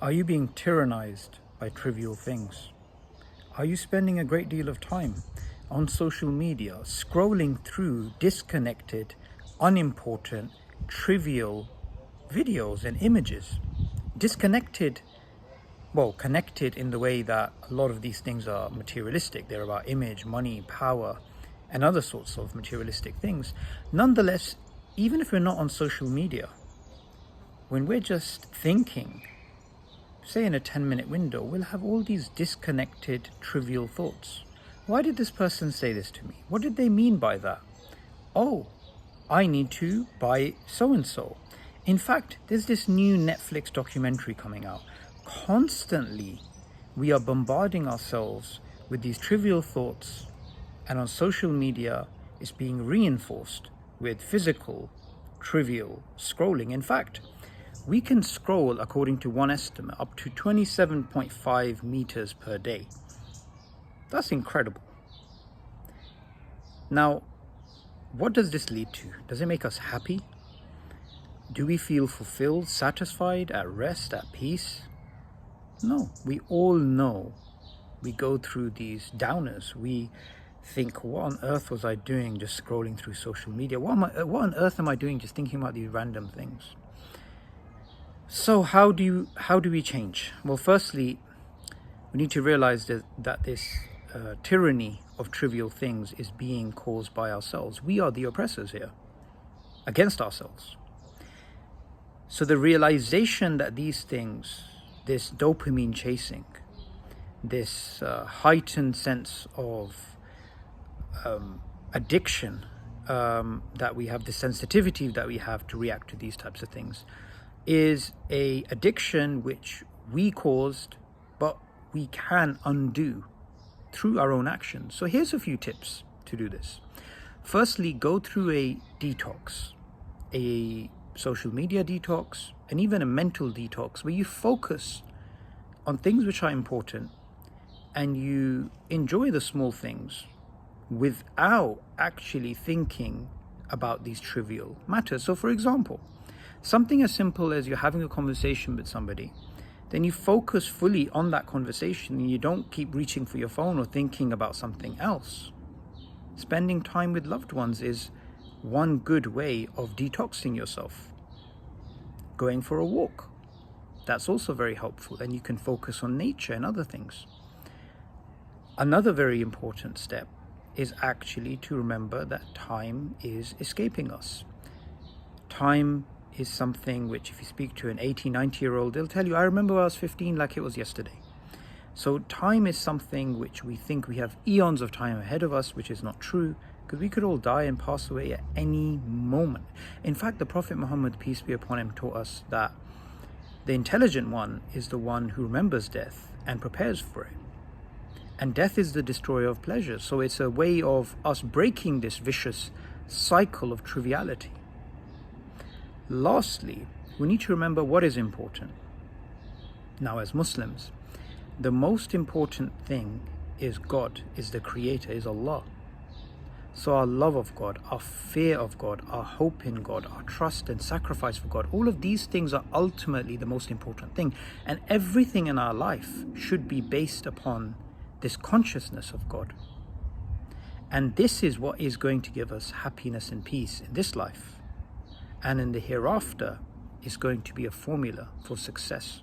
Are you being tyrannized by trivial things? Are you spending a great deal of time on social media, scrolling through disconnected, unimportant, trivial videos and images? Disconnected, well, connected in the way that a lot of these things are materialistic. They're about image, money, power, and other sorts of materialistic things. Nonetheless, even if we're not on social media, when we're just thinking, say in a 10-minute window, we'll have all these disconnected, trivial thoughts. Why did this person say this to me? What did they mean by that? Oh, I need to buy so-and-so. In fact, there's this new Netflix documentary coming out. Constantly, we are bombarding ourselves with these trivial thoughts, and on social media, it's being reinforced with physical, trivial scrolling. In fact, we can scroll, according to one estimate, up to 27.5 meters per day. That's incredible. Now, what does this lead to? Does it make us happy? Do we feel fulfilled, satisfied, at rest, at peace? No, we all know we go through these downers. We think, what on earth was I doing just scrolling through social media? What on earth am I doing just thinking about these random things? So how do we change? Well, firstly, we need to realize that this tyranny of trivial things is being caused by ourselves. We are the oppressors here, against ourselves. So the realization that these things, this dopamine chasing, this heightened sense of addiction that we have, the sensitivity that we have to react to these types of things, is a addiction which we caused, but we can undo through our own actions. So here's a few tips to do this. Firstly, go through a detox, a social media detox, and even a mental detox where you focus on things which are important and you enjoy the small things without actually thinking about these trivial matters. So for example, something as simple as you're having a conversation with somebody, then you focus fully on that conversation and you don't keep reaching for your phone or thinking about something else. Spending time with loved ones is one good way of detoxing yourself. Going for a walk, that's also very helpful, and you can focus on nature and other things. Another very important step is actually to remember that time is escaping us. Time is something which, if you speak to an 80, 90-year-old, they'll tell you, I remember I was 15 like it was yesterday. So time is something which we think we have eons of time ahead of us, which is not true, because we could all die and pass away at any moment. In fact, the Prophet Muhammad, peace be upon him, taught us that the intelligent one is the one who remembers death and prepares for it. And death is the destroyer of pleasures. So it's a way of us breaking this vicious cycle of triviality. Lastly, we need to remember what is important. Now, as Muslims, the most important thing is God, is the Creator, is Allah. So our love of God, our fear of God, our hope in God, our trust and sacrifice for God, all of these things are ultimately the most important thing. And everything in our life should be based upon this consciousness of God. And this is what is going to give us happiness and peace in this life. And in the hereafter is going to be a formula for success.